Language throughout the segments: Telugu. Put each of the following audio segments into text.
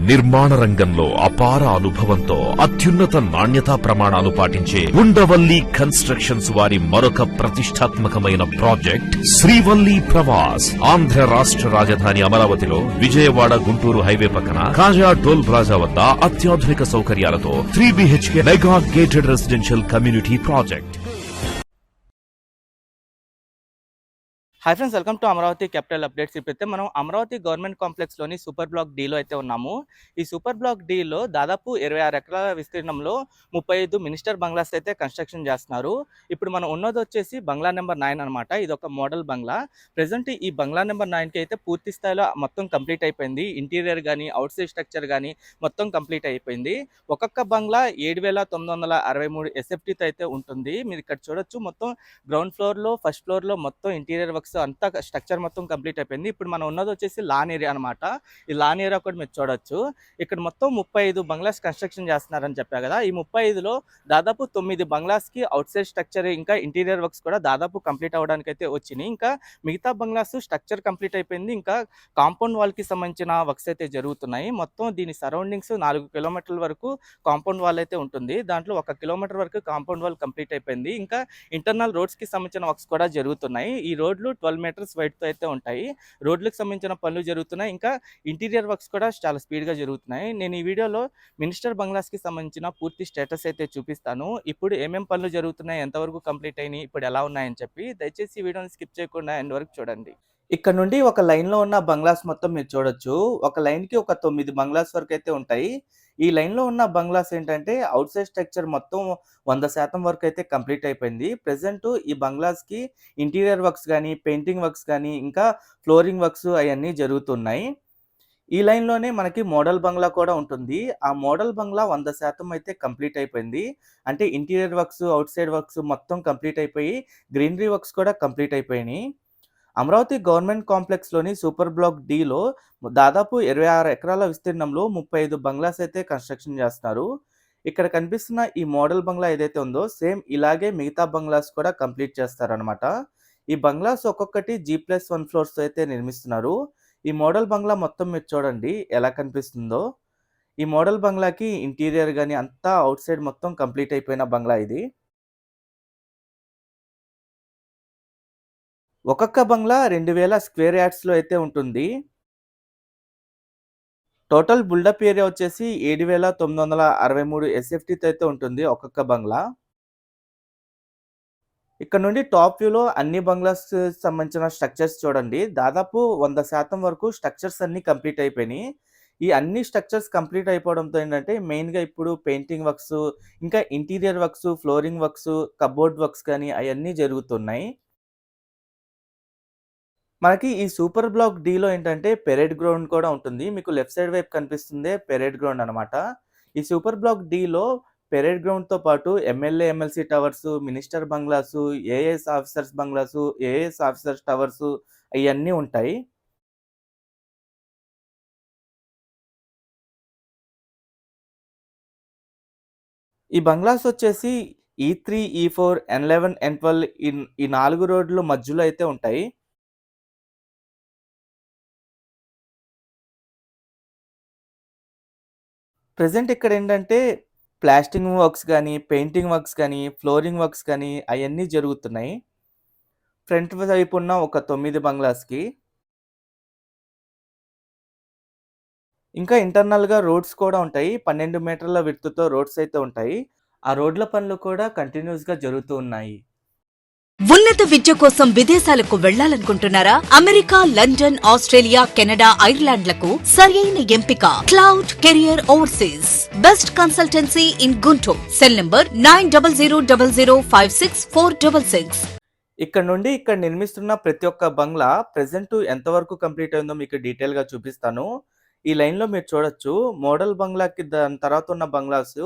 నిర్మాణ రంగంలో అపార అనుభవంతో అత్యున్నత నాణ్యతా ప్రమాణాలు పాటించే ఉండవల్లి కన్స్ట్రక్షన్స్ వారి మరొక ప్రతిష్టాత్మకమైన ప్రాజెక్ట్ శ్రీవల్లి ప్రవాస్. ఆంధ్ర రాష్ట్ర రాజధాని అమరావతిలో విజయవాడ గుంటూరు హైవే పక్కన కాజా టోల్ ప్లాజా వద్ద అత్యాధునిక సౌకర్యాలతో 3 BHK mega gated residential community project. Hi friends, welcome to Amaravati capital updates. ఇప్పుడైతే మనం అమరావతి గవర్నమెంట్ కాంప్లెక్స్లోని సూపర్ బ్లాక్ డీలో అయితే ఉన్నాము. ఈ సూపర్ బ్లాక్ డీలో దాదాపు 26 ఎకరాల విస్తీర్ణంలో 35 మినిస్టర్ బంగ్లాస్ అయితే కన్స్ట్రక్షన్ చేస్తున్నారు. ఇప్పుడు మనం ఉన్నది వచ్చేసి బంగ్లా నెంబర్ 9 అనమాట. ఇది ఒక మోడల్ బంగ్లా. ప్రజెంట్ ఈ బంగ్లా నెంబర్ 9కి అయితే పూర్తి స్థాయిలో మొత్తం కంప్లీట్ అయిపోయింది. ఇంటీరియర్ కానీ అవుట్ సైడ్ స్ట్రక్చర్ కానీ మొత్తం కంప్లీట్ అయిపోయింది. ఒక్కొక్క బంగ్లా 7,963 ఎస్ఎఫ్టీతో అయితే ఉంటుంది. మీరు ఇక్కడ చూడొచ్చు, మొత్తం గ్రౌండ్ ఫ్లోర్లో ఫస్ట్ ఫ్లోర్లో మొత్తం ఇంటీరియర్ వర్క్స్ అంతా స్ట్రక్చర్ మొత్తం కంప్లీట్ అయిపోయింది. ఇప్పుడు మనం ఉన్నది వచ్చేసి లాన్ ఏరియా అనమాట. ఈ లాన్ ఏరియా కూడా మీరు చూడొచ్చు. ఇక్కడ మొత్తం 35 బంగ్లాస్ కన్స్ట్రక్షన్ చేస్తున్నారని చెప్పా కదా. ఈ 35లో దాదాపు 9 బంగ్లాస్కి అవుట్ సైడ్ స్ట్రక్చర్ ఇంకా ఇంటీరియర్ వర్క్స్ కూడా దాదాపు కంప్లీట్ అవ్వడానికి అయితే వచ్చినాయి. ఇంకా మిగతా బంగ్లాస్ స్ట్రక్చర్ కంప్లీట్ అయిపోయింది. ఇంకా కాంపౌండ్ వాల్కి సంబంధించిన వర్క్స్ అయితే జరుగుతున్నాయి. మొత్తం దీని సరౌండింగ్స్ 4 కిలోమీటర్ల వరకు కాంపౌండ్ వాల్ అయితే ఉంటుంది. దాంట్లో 1 కిలోమీటర్ వరకు కాంపౌండ్ వాల్ కంప్లీట్ అయిపోయింది. ఇంకా ఇంటర్నల్ రోడ్స్కి సంబంధించిన వర్క్స్ కూడా జరుగుతున్నాయి. ఈ రోడ్లు 12 మీటర్స్ వైడ్తో అయితే ఉంటాయి. రోడ్లకు సంబంధించిన పనులు జరుగుతున్నాయి. ఇంకా ఇంటీరియర్ వర్క్స్ కూడా చాలా స్పీడ్గా జరుగుతున్నాయి. నేను ఈ వీడియోలో మినిస్టర్ బంగ్లాస్కి సంబంధించిన పూర్తి స్టేటస్ అయితే చూపిస్తాను. ఇప్పుడు ఏమేం పనులు జరుగుతున్నాయి, ఎంతవరకు కంప్లీట్ అయినాయి, ఇప్పుడు ఎలా ఉన్నాయని చెప్పి దయచేసి ఈ వీడియోని స్కిప్ చేయకుండా ఎండ్ వరకు చూడండి. ఇక్కడ నుండి ఒక లైన్లో ఉన్న బంగ్లాస్ మొత్తం మీరు చూడొచ్చు. ఒక లైన్కి ఒక 9 బంగ్లాస్ వరకు అయితే ఉంటాయి. ఈ లైన్లో ఉన్న బంగ్లాస్ ఏంటంటే అవుట్ సైడ్ స్ట్రక్చర్ మొత్తం 100% వరకు అయితే కంప్లీట్ అయిపోయింది. ప్రెసెంట్ ఈ బంగ్లాస్కి ఇంటీరియర్ వర్క్స్ కానీ, పెయింటింగ్ వర్క్స్ కానీ, ఇంకా ఫ్లోరింగ్ వర్క్స్ అవన్నీ జరుగుతున్నాయి. ఈ లైన్లోనే మనకి మోడల్ బంగ్లా కూడా ఉంటుంది. ఆ మోడల్ బంగ్లా 100% అయితే కంప్లీట్ అయిపోయింది. అంటే interior works, out side works మొత్తం కంప్లీట్ అయిపోయి గ్రీనరీ వర్క్స్ కూడా కంప్లీట్ అయిపోయినాయి. అమరావతి గవర్నమెంట్ కాంప్లెక్స్లోని సూపర్ బ్లాక్ డీలో దాదాపు 26 ఎకరాల విస్తీర్ణంలో 35 బంగ్లాస్ అయితే కన్స్ట్రక్షన్ చేస్తున్నారు. ఇక్కడ కనిపిస్తున్న ఈ మోడల్ బంగ్లా ఏదైతే ఉందో సేమ్ ఇలాగే మిగతా బంగ్లాస్ కూడా కంప్లీట్ చేస్తారనమాట. ఈ బంగ్లాస్ ఒక్కొక్కటి G+1 ఫ్లోర్స్ అయితే నిర్మిస్తున్నారు. ఈ మోడల్ బంగ్లా మొత్తం మీరు చూడండి ఎలా కనిపిస్తుందో. ఈ మోడల్ బంగ్లాకి ఇంటీరియర్ కానీ అంతా అవుట్ సైడ్ మొత్తం కంప్లీట్ అయిపోయిన బంగ్లా ఇది. ఒక్కొక్క బంగ్లా 2000 స్క్వేర్ యార్డ్స్లో అయితే ఉంటుంది. టోటల్ బిల్డప్ ఏరియా వచ్చేసి 7,963 ఎస్ఎఫ్టీతో అయితే ఉంటుంది ఒక్కొక్క బంగ్లా. ఇక్కడ నుండి టాప్ వ్యూలో అన్ని బంగ్లాస్ సంబంధించిన స్ట్రక్చర్స్ చూడండి. దాదాపు 100% వరకు స్ట్రక్చర్స్ అన్ని కంప్లీట్ అయిపోయినాయి. ఈ అన్ని స్ట్రక్చర్స్ కంప్లీట్ అయిపోవడంతో ఏంటంటే మెయిన్గా ఇప్పుడు పెయింటింగ్ వర్క్స్, ఇంకా interior works, flooring works, cupboard works కానీ అవన్నీ జరుగుతున్నాయి. మనకి ఈ సూపర్ బ్లాక్ డీలో ఏంటంటే పెరేడ్ గ్రౌండ్ కూడా ఉంటుంది. మీకు లెఫ్ట్ సైడ్ వైపు కనిపిస్తుందే పెరేడ్ గ్రౌండ్ అనమాట. ఈ సూపర్ బ్లాక్ డీలో పెరేడ్ గ్రౌండ్తో పాటు ఎమ్మెల్యే, ఎమ్మెల్సీ టవర్స్, మినిస్టర్ బంగ్లాసు, ఏఎస్ ఆఫీసర్స్ బంగ్లాసు, ఏఎస్ ఆఫీసర్స్ టవర్స్ ఇవన్నీ ఉంటాయి. ఈ బంగ్లాస్ వచ్చేసి E3, E4, N11, N12 ఈ 4 రోడ్ల మధ్యలో అయితే ఉంటాయి. ప్రెజెంట్ ఇక్కడ ఏంటంటే ప్లాస్టింగ్ వర్క్స్ కానీ, పెయింటింగ్ వర్క్స్ కానీ, ఫ్లోరింగ్ వర్క్స్ కానీ అవన్నీ జరుగుతున్నాయి. ఫ్రంట్ వైపు ఉన్న ఒక 9 బంగ్లాస్కి. ఇంకా ఇంటర్నల్గా రోడ్స్ కూడా ఉంటాయి. 12 మీటర్ల విడ్త్‌తో రోడ్స్ అయితే ఉంటాయి. ఆ రోడ్ల పనులు కూడా కంటిన్యూస్గా జరుగుతూ ఉన్నాయి. ఉన్నత విద్య కోసం విదేశాలకు వెళ్లాలనుకుంటున్నారా? అమెరికా, లండన్, ఆస్ట్రేలియా, కెనడా, ఐర్లాండ్లకు సరైన ఎంపిక cloud career overseas. Best consultancy in Guntur. Cell number 9000564466. ఇక్కడ నుండి ఇక్కడ నిర్మిస్తున్న ప్రతి ఒక్క బంగ్లా ప్రెసెంట్ ఎంతవరకు కంప్లీట్ అయిందో మీకు డీటెయిల్గా చూపిస్తాను. ఈ లైన్లో మీరు చూడొచ్చు, మోడల్ బంగ్లాకి దాని తర్వాత ఉన్న బంగ్లాస్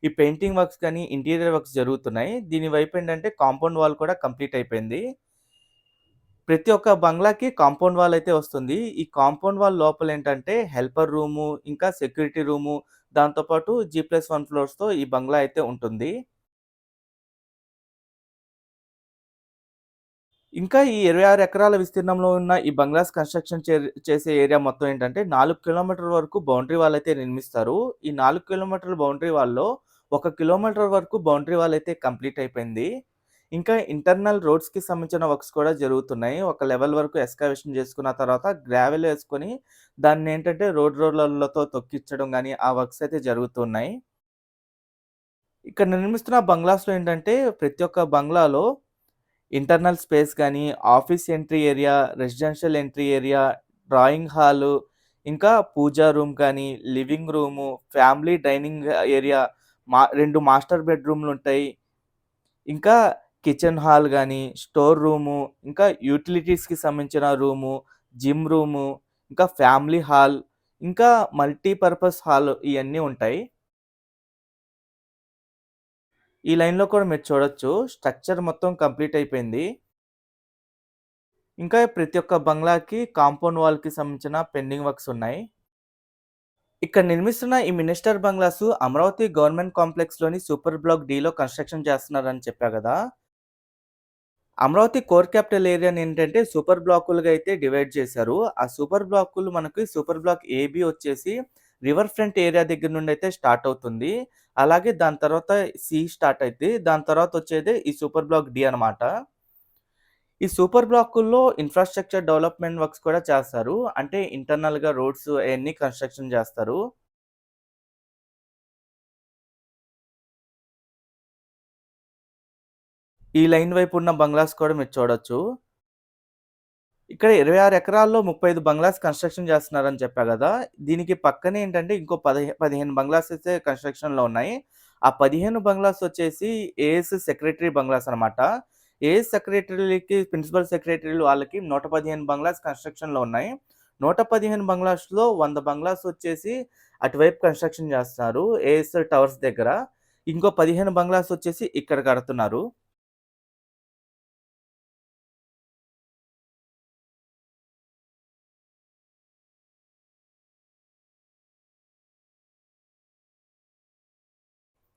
ఈ పెయింటింగ్ వర్క్స్ కానీ, ఇంటీరియర్ వర్క్స్ జరుగుతున్నాయి. దీని వైపు ఏంటంటే కాంపౌండ్ వాల్ కూడా కంప్లీట్ అయిపోయింది. ప్రతి ఒక్క బంగ్లాకి కాంపౌండ్ వాల్ అయితే వస్తుంది. ఈ కాంపౌండ్ వాల్ లోపల ఏంటంటే హెల్పర్ రూము, ఇంకా సెక్యూరిటీ రూము, దాంతోపాటు G+1 ఫ్లోర్స్తో ఈ బంగ్లా అయితే ఉంటుంది. ఇంకా ఈ 26 ఎకరాల విస్తీర్ణంలో ఉన్న ఈ బంగ్లాస్ కన్‌స్ట్రక్షన్ చేసే ఏరియా మొత్తం ఏంటంటే 4 కిలోమీటర్ల వరకు బౌండరీ వాల్ అయితే నిర్మిస్తారు. ఈ 4 కిలోమీటర్ల బౌండరీ వాల్‌లో 1 కిలోమీటర్ వరకు బౌండరీ వాల్ అయితే కంప్లీట్ అయిపోయింది. ఇంకా ఇంటర్నల్ రోడ్స్‌కి సంబంధించిన వర్క్స్ కూడా జరుగుతున్నాయి. ఒక లెవెల్ వరకు ఎక్స్‌కవేషన్ చేసుకున్న తర్వాత గ్రావెల్ ఏసుకొని దాన్నేంటంటే రోలర్‌లతో తొక్కిచ్చడం గాని, ఆ వర్క్స్ అయితే జరుగుతున్నాయి. ఇక్కడ నిర్మిస్తున్న బంగ్లాస్‌లో ఏంటంటే ప్రతి ఒక్క బంగ్లాలో ఇంటర్నల్ స్పేస్ గాని, office entry area, residential entry area, drawing hall, ఇంకా పూజా రూమ్ కానీ, living room, family dining area, 2 master బెడ్‌రూమ్‌లుంటాయి. ఇంకా కిచెన్ హాల్ గాని, స్టోర్ రూము, ఇంకా యుటిలిటీస్‌కి సంబంధించిన రూము, జిమ్ రూము, ఇంకా ఫ్యామిలీ హాల్, ఇంకా మల్టీపర్పస్ హాల్ ఇయన్నీ ఉంటాయి. ఈ లైన్‌లో కూడా మీరు చూడొచ్చు. స్ట్రక్చర్ మొత్తం కంప్లీట్ అయిపోయింది. ఇంకా ప్రతి ఒక్క బంగ్లాకి కాంపౌండ్ వాల్‌కి సంబంధించిన పెండింగ్ వర్క్స్ ఉన్నాయి. ఇక్కడ నిర్మిస్తున్న ఈ మినిస్టర్ బంగ్లాస్ అమరావతి గవర్నమెంట్ కాంప్లెక్స్‌లోని సూపర్ బ్లాక్ డీలో కన్‌స్ట్రక్షన్ చేస్తున్నారని చెప్పా గదా! అమరావతి కోర్ క్యాపిటల్ ఏరియాని ఏంటంటే సూపర్ బ్లాకులుగా అయితే డివైడ్ చేశారు. ఆ సూపర్ బ్లాకులు మనకి సూపర్ బ్లాక్ ఏబీ వచ్చేసి రివర్ ఫ్రంట్ ఏరియా దగ్గర నుండి అయితే స్టార్ట్ అవుతుంది. అలాగే దాని తర్వాత సి స్టార్ట్ అయిద్ది. దాని తర్వాత వచ్చేదే ఈ సూపర్ బ్లాక్ డి అనమాట. ఈ సూపర్ బ్లాకుల్లో ఇన్‌ఫ్రాస్ట్రక్చర్ డెవలప్‌మెంట్ వర్క్స్ కూడా చేస్తారు. అంటే ఇంటర్నల్‌గా రోడ్స్ అయన్నీ కన్‌స్ట్రక్షన్ చేస్తారు. ఈ లైన్ వైపు ఉన్న బంగ్లాస్ కూడా మీరు చూడొచ్చు. ఇక్కడ 26 ఎకరాల్లో 35 బంగ్లాస్ కన్‌స్ట్రక్షన్ చేస్తున్నారని చెప్పా గదా! దీనికి పక్కనే ఏంటంటే ఇంకో 15 బంగ్లాస్ అయితే కన్‌స్ట్రక్షన్‌లో ఉన్నాయి. ఆ 15 బంగ్లాస్ వచ్చేసి ఏఎస్ సెక్రటరీ బంగ్లాస్ అనమాట. ఏఎస్ సెక్రటరీలకి ప్రిన్సిపల్ సెక్రటరీలు వాళ్ళకి 115 బంగ్లాస్ కన్‌స్ట్రక్షన్‌లో ఉన్నాయి. 115 బంగ్లాస్‌లో 100 బంగ్లాస్ వచ్చేసి అటువైపు కన్‌స్ట్రక్షన్ చేస్తున్నారు. ఏఎస్ టవర్స్ దగ్గర. ఇంకో 15 బంగ్లాస్ వచ్చేసి ఇక్కడ కడుతున్నారు.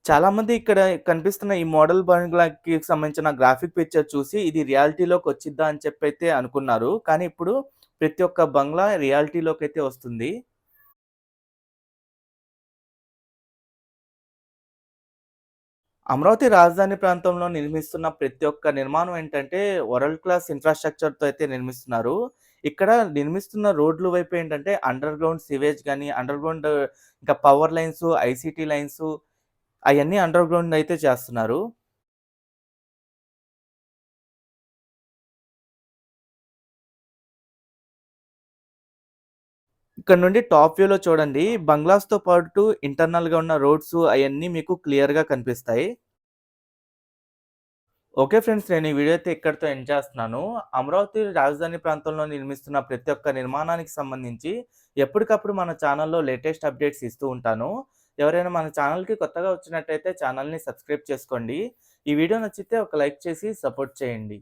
చాలామంది ఇక్కడ కనిపిస్తున్న ఈ మోడల్ బంగ్లాకి సంబంధించిన గ్రాఫిక్ పిక్చర్ చూసి ఇది రియాలిటీలోకి వచ్చిద్దా అని చెప్పైతే అనుకున్నారు. కానీ ఇప్పుడు ప్రతి ఒక్క బంగ్లా రియాలిటీలోకైతే వస్తుంది. అమరావతి రాజధాని ప్రాంతంలో నిర్మిస్తున్న ప్రతి ఒక్క నిర్మాణం ఏంటంటే వరల్డ్ క్లాస్ ఇన్‌ఫ్రాస్ట్రక్చర్‌తో అయితే నిర్మిస్తున్నారు. ఇక్కడ నిర్మిస్తున్న రోడ్లు వైపు ఏంటంటే అండర్ గ్రౌండ్ సివేజ్ గాని, అండర్ గ్రౌండ్ ఇంకా పవర్ లైన్స్, ఐసీటీ లైన్స్ అయన్నీ అండర్ గ్రౌండ్ అయితే చేస్తున్నారు. ఇక్కడ నుండి టాప్ వ్యూలో చూడండి. బంగ్లాస్‌తో పాటు ఇంటర్నల్‌గా ఉన్న రోడ్స్ అయన్నీ మీకు క్లియర్‌గా కనిపిస్తాయి. Okay friends. నేను ఈ వీడియో అయితే ఇక్కడితో ఎండ్ చేస్తున్నాను. అమరావతి రాజధాని ప్రాంతంలో నిర్మిస్తున్న ప్రతి ఒక్క నిర్మాణానికి సంబంధించి ఎప్పటికప్పుడు మన ఛానల్‌లో లేటెస్ట్ అప్డేట్స్ ఇస్తూ ఉంటాను. ఎవరైనా మన ఛానల్‌కి కొత్తగా వచ్చినట్టయితే ఛానల్‌ని సబ్స్క్రైబ్ చేసుకోండి. ఈ వీడియో నచ్చితే ఒక లైక్ చేసి సపోర్ట్ చేయండి.